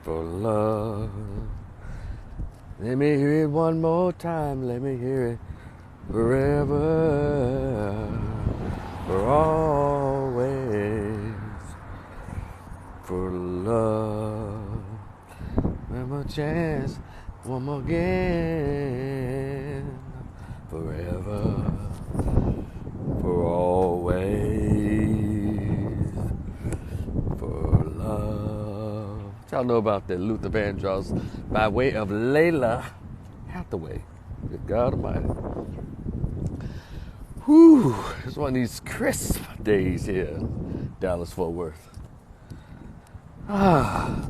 for love. Let me hear it one more time. Let me hear it forever, for always, for love. One more chance, one more again, forever, for always, for love. Y'all know about the Luther Vandross by way of Layla Hathaway. Good God Almighty. Whew, it's one of these crisp days here, Dallas Fort Worth. Yeah,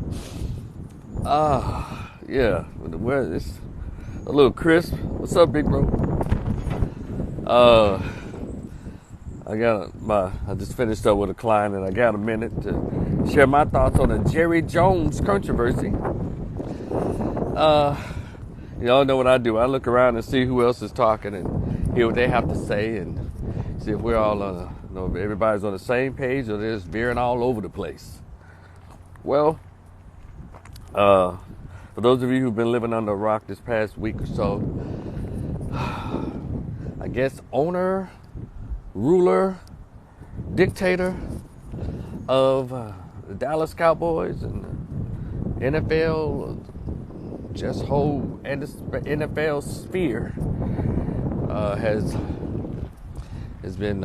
it's a little crisp. What's up, big bro? I just finished up with a client, and I got a minute to share my thoughts on the Jerry Jones controversy. Y'all know what I do. I look around and see who else is talking and hear what they have to say, and see if we're all if everybody's on the same page or they're just veering all over the place. Well, for those of you who've been living under a rock this past week or so, I guess owner, ruler, dictator of the Dallas Cowboys and the NFL, just whole NFL sphere has been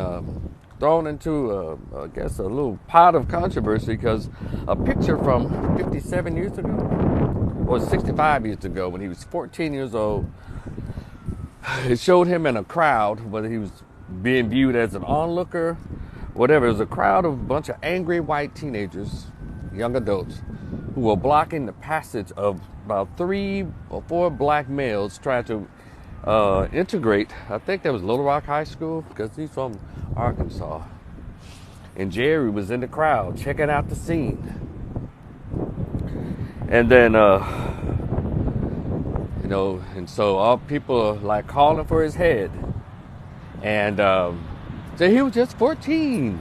thrown into, I guess, a little pot of controversy because a picture from 57 years ago, or 65 years ago, when he was 14 years old, it showed him in a crowd, whether he was being viewed as an onlooker, whatever. It was a crowd of a bunch of angry white teenagers, young adults, who were blocking the passage of about 3 or 4 black males trying to integrate. I think that was Little Rock High School, because he's from Arkansas. And Jerry was in the crowd checking out the scene. And then, and so all people are like calling for his head. And so he was just 14.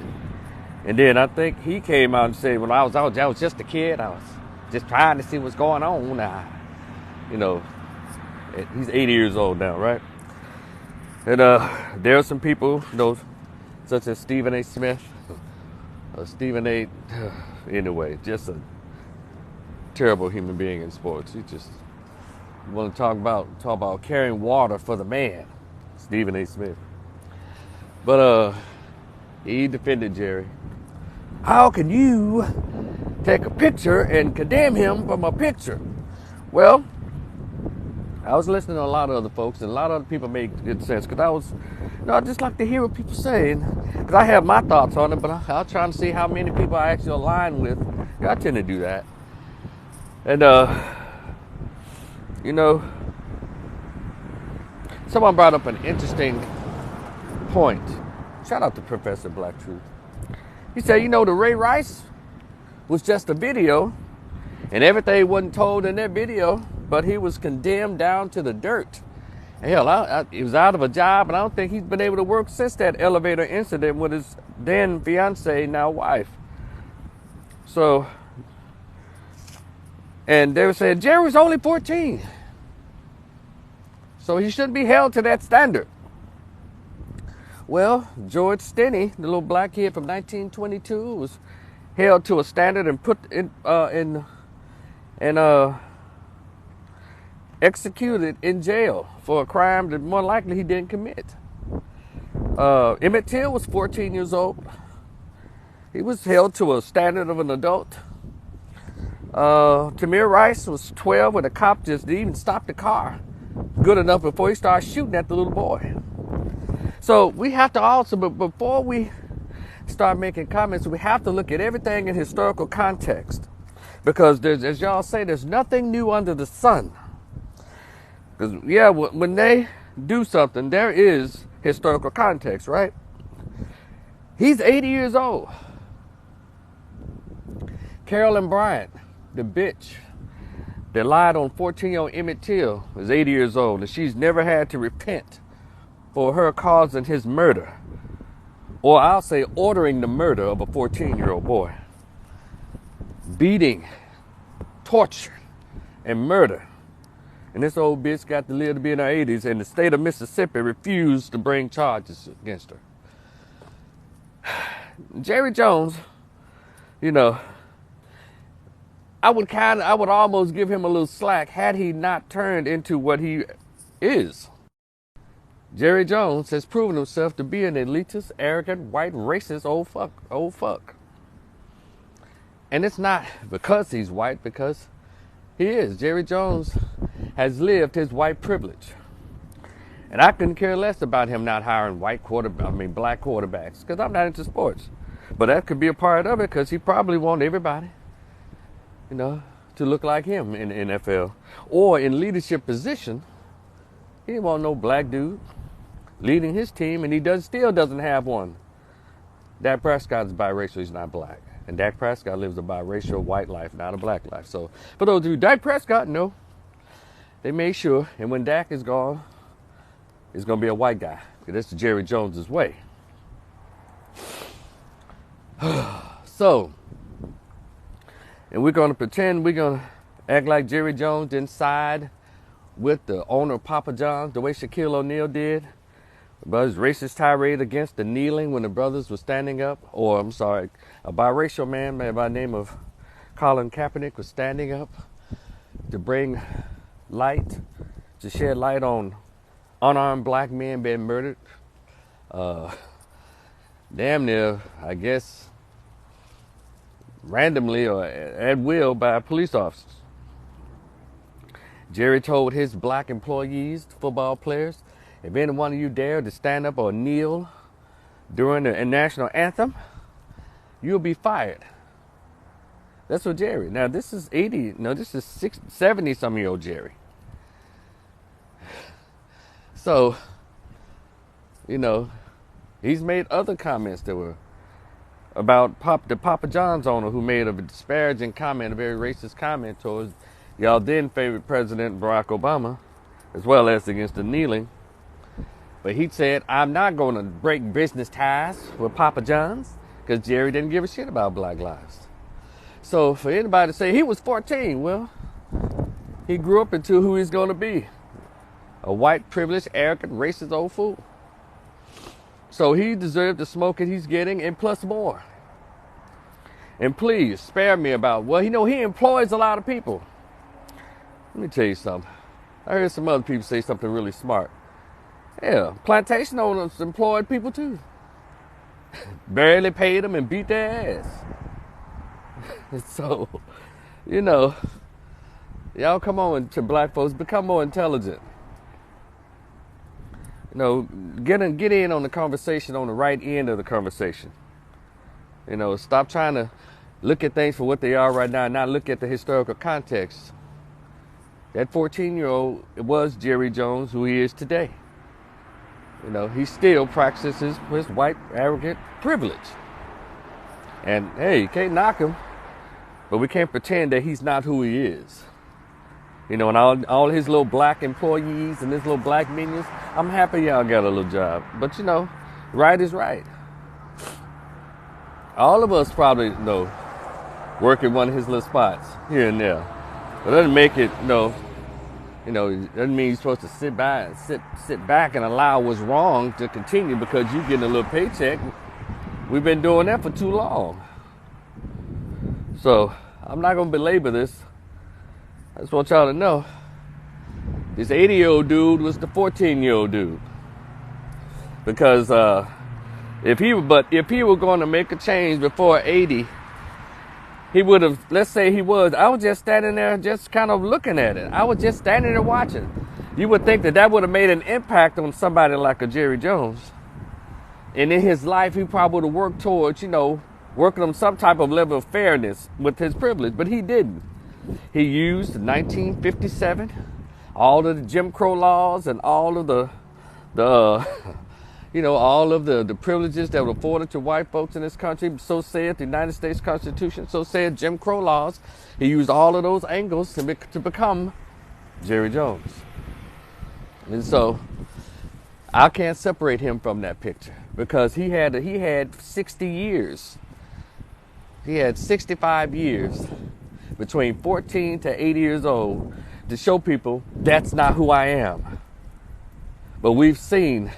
And then I think he came out and said, when I was just a kid. I was just trying to see what's going on. He's 80 years old now, right? And there are some people, such as Stephen A. Smith, anyway, just a terrible human being in sports. You just want to talk about carrying water for the man, Stephen A. Smith. But he defended Jerry. How can you take a picture and condemn him from a picture? Well, I was listening to a lot of other folks, and a lot of other people made good sense, because I just like to hear what people say, because I have my thoughts on it, but I'll try to see how many people I actually align with. I tend to do that. And, someone brought up an interesting point. Shout out to Professor Black Truth. He said, the Ray Rice was just a video, and everything wasn't told in that video, but he was condemned down to the dirt. Hell, he was out of a job, and I don't think he's been able to work since that elevator incident with his then fiance, now wife. So, and they were saying, Jerry was only 14. So he shouldn't be held to that standard. Well, George Stinney, the little black kid from 1922, was held to a standard and put executed in jail for a crime that more likely he didn't commit. Emmett Till was 14 years old. He was held to a standard of an adult. Tamir Rice was 12 when the cop just didn't even stop the car good enough before he started shooting at the little boy. So we have to also, but before we start making comments, we have to look at everything in historical context. Because as y'all say, there's nothing new under the sun. Because, when they do something, there is historical context, right? He's 80 years old. Carolyn Bryant, the bitch that lied on 14-year-old Emmett Till, is 80 years old, and she's never had to repent for her causing his murder. Or I'll say ordering the murder of a 14-year-old boy. Beating torture and murder. And this old bitch got to live to be in her 80s, and the state of Mississippi refused to bring charges against her. Jerry Jones, you know, I would almost give him a little slack had he not turned into what he is. Jerry Jones has proven himself to be an elitist, arrogant, white, racist old fuck. And it's not because he's white, because he is. Jerry Jones has lived his white privilege. And I couldn't care less about him not hiring black quarterbacks, because I'm not into sports. But that could be a part of it, because he probably wants everybody, you know, to look like him in the NFL. Or in leadership position, he didn't want no black dude leading his team, and he still doesn't have one. Dak Prescott is biracial, he's not black. And Dak Prescott lives a biracial white life, not a black life. So for those of you, Dak Prescott, no. They made sure, and when Dak is gone, it's going to be a white guy. Because that's Jerry Jones's way. So, and we're going to act like Jerry Jones didn't side with the owner of Papa John's the way Shaquille O'Neal did. But his racist tirade against the kneeling when the brothers were standing up. Or, I'm sorry, a biracial man by the name of Colin Kaepernick was standing up to bring light, to shed light on unarmed black men being murdered. Damn near, I guess, randomly or at will by police officers. Jerry told his black employees, football players, if any one of you dare to stand up or kneel during the national anthem, you'll be fired. That's what Jerry. Now this is 70-some-year-old Jerry. So, you know, he's made other comments that were about the Papa John's owner, who made a disparaging comment, a very racist comment towards y'all then favorite President Barack Obama, as well as against the kneeling. But he said, I'm not going to break business ties with Papa John's, because Jerry didn't give a shit about black lives. So for anybody to say he was 14, well, he grew up into who he's going to be. A white, privileged, arrogant, racist old fool. So he deserved the smoke that he's getting, and plus more. And please, spare me about, well, you know, he employs a lot of people. Let me tell you something. I heard some other people say something really smart. Yeah, plantation owners employed people too. Barely paid them and beat their ass. So, you know, y'all come on to black folks, become more intelligent. You know, get in on the conversation on the right end of the conversation. You know, stop trying to look at things for what they are right now and not look at the historical context. That 14-year-old was Jerry Jones, who he is today. You know, he still practices his white, arrogant privilege. And, hey, you can't knock him, but we can't pretend that he's not who he is. You know, and all his little black employees and his little black minions, I'm happy y'all got a little job. But, you know, right is right. All of us probably, you know, work in one of his little spots here and there. But it doesn't make it, it doesn't mean you're supposed to sit back and allow what's wrong to continue because you're getting a little paycheck. We've been doing that for too long. So I'm not going to belabor this. I just want y'all to know this 80-year-old dude was the 14-year-old dude. Because if he were going to make a change before 80, he would have, let's say he was, I was just standing there just kind of looking at it. I was just standing there watching. You would think that would have made an impact on somebody like a Jerry Jones. And in his life, he probably would have worked towards, working on some type of level of fairness with his privilege, but he didn't. He used 1957, all of the Jim Crow laws and all of the all of the privileges that were afforded to white folks in this country. So said the United States Constitution, so said Jim Crow laws. He used all of those angles to become Jerry Jones. And so I can't separate him from that picture because he had 60 years. He had 65 years between 14 to 80 years old to show people that's not who I am. But we've seen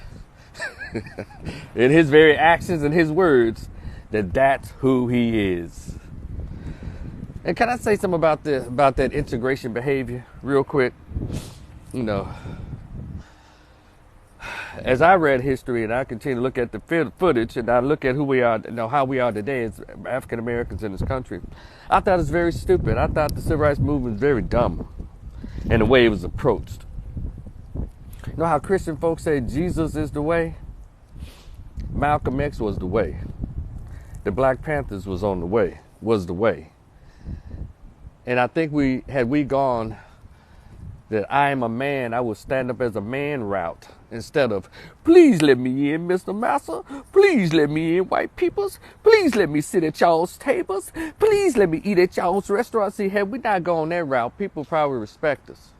in his very actions and his words that that's who he is. And can I say something about that integration behavior real quick? You know, as I read history and I continue to look at the footage and I look at who we are, how we are today as African Americans in this country, I thought it was very stupid. I thought the civil rights movement was very dumb in the way it was approached. You know how Christian folks say Jesus is the way? Malcolm X was the way. The Black Panthers was the way. And I think had we gone that I am a man, I will stand up as a man route instead of, please let me in, Mr. Massa. Please let me in, white peoples. Please let me sit at y'all's tables. Please let me eat at y'all's restaurants. See, had we not gone that route, people probably respect us.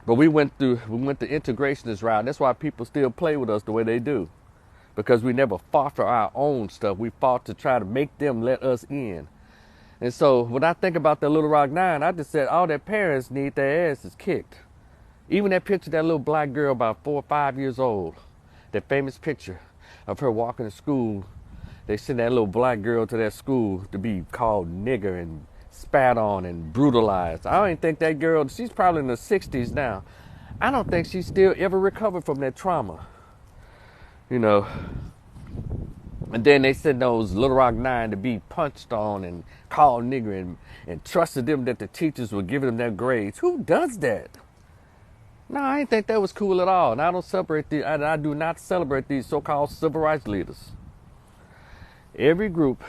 But we went the integrationist route. That's why people still play with us the way they do. Because we never fought for our own stuff. We fought to try to make them let us in. And so when I think about the Little Rock Nine, I just said all their parents need their asses kicked. Even that picture of that little black girl about 4 or 5 years old, that famous picture of her walking to school. They sent that little black girl to that school to be called nigger and spat on and brutalized. I don't even think that girl, she's probably in the 60s now. I don't think she's still ever recovered from that trauma. You know. And then they sent those Little Rock Nine to be punched on and called nigger and trusted them that the teachers would give them their grades. Who does that? No, I didn't think that was cool at all. And I do not celebrate these so-called civil rights leaders. Every group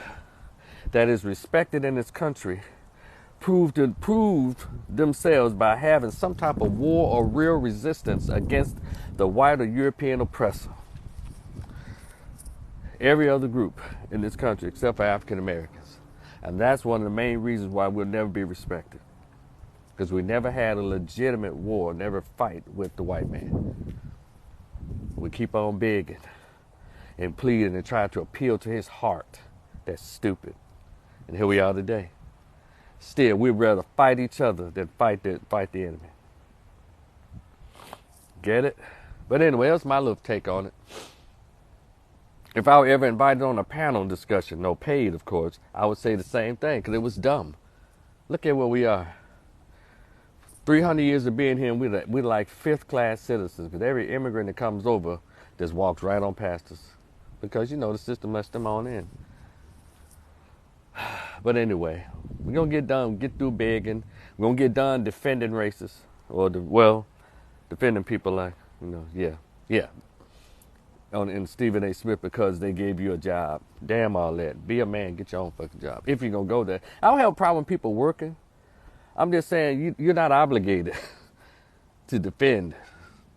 that is respected in this country proved themselves by having some type of war or real resistance against the white or European oppressor. Every other group in this country except for African Americans. And that's one of the main reasons why we'll never be respected. Because we never had a legitimate war, never fight with the white man. We keep on begging and pleading and trying to appeal to his heart. That's stupid. And here we are today. Still, we'd rather fight each other than fight the enemy. Get it? But anyway, that's my little take on it. If I were ever invited on a panel discussion, no paid, of course, I would say the same thing because it was dumb. Look at where we are. 300 years of being here, and we're like fifth-class citizens because every immigrant that comes over just walks right on past us because, the system lets them on in. But anyway, we're going to get through begging. We're going to get done defending racists defending people like, yeah. In Stephen A. Smith because they gave you a job. Damn all that. Be a man, get your own fucking job. If you're going to go there. I don't have a problem with people working. I'm just saying you're not obligated to defend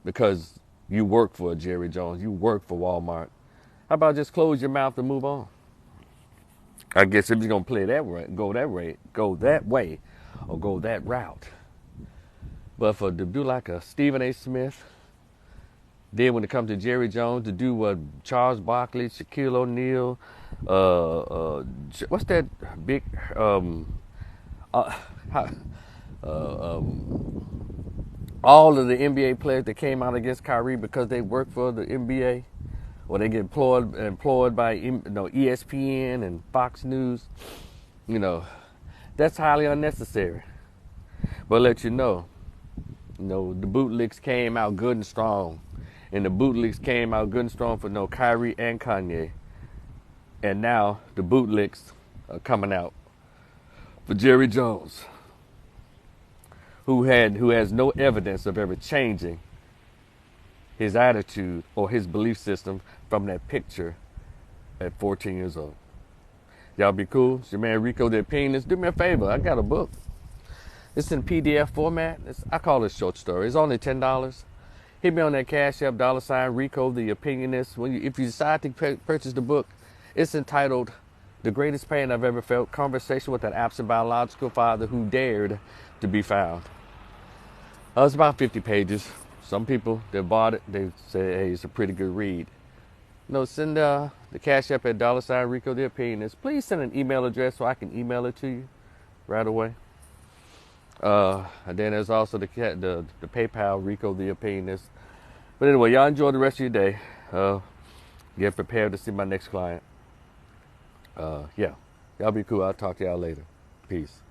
because you work for Jerry Jones. You work for Walmart. How about just close your mouth and move on? I guess if you're going to play that way, go that way, or go that route. But to do like a Stephen A. Smith, then when it comes to Jerry Jones, to do what Charles Barkley, Shaquille O'Neal, what's that big, all of the NBA players that came out against Kyrie because they work for the NBA, or they get employed by ESPN and Fox News, that's highly unnecessary. But let you know, the bootlicks came out good and strong. And the bootlicks came out good and strong for Kyrie and Kanye. And now the bootlicks are coming out for Jerry Jones, who has no evidence of ever changing his attitude or his belief system from that picture at 14 years old. Y'all be cool? It's your man Rico the Opinionist. Do me a favor. I got a book. It's in PDF format. I call it a short story. It's only $10. Hit me on that Cash App, $Rico the Opinionist. If you decide to purchase the book, it's entitled The Greatest Pain I've Ever Felt, Conversation with an Absent Biological Father Who Dared to Be Found. It's about 50 pages. Some people that bought it, they say, hey, it's a pretty good read. Send the Cash App at $Rico the Opinionist. Please send an email address so I can email it to you. right away. And then there's also the PayPal, Rico the Opinionist. But anyway, y'all enjoy the rest of your day. Get prepared to see my next client. Yeah, y'all be cool. I'll talk to y'all later. Peace.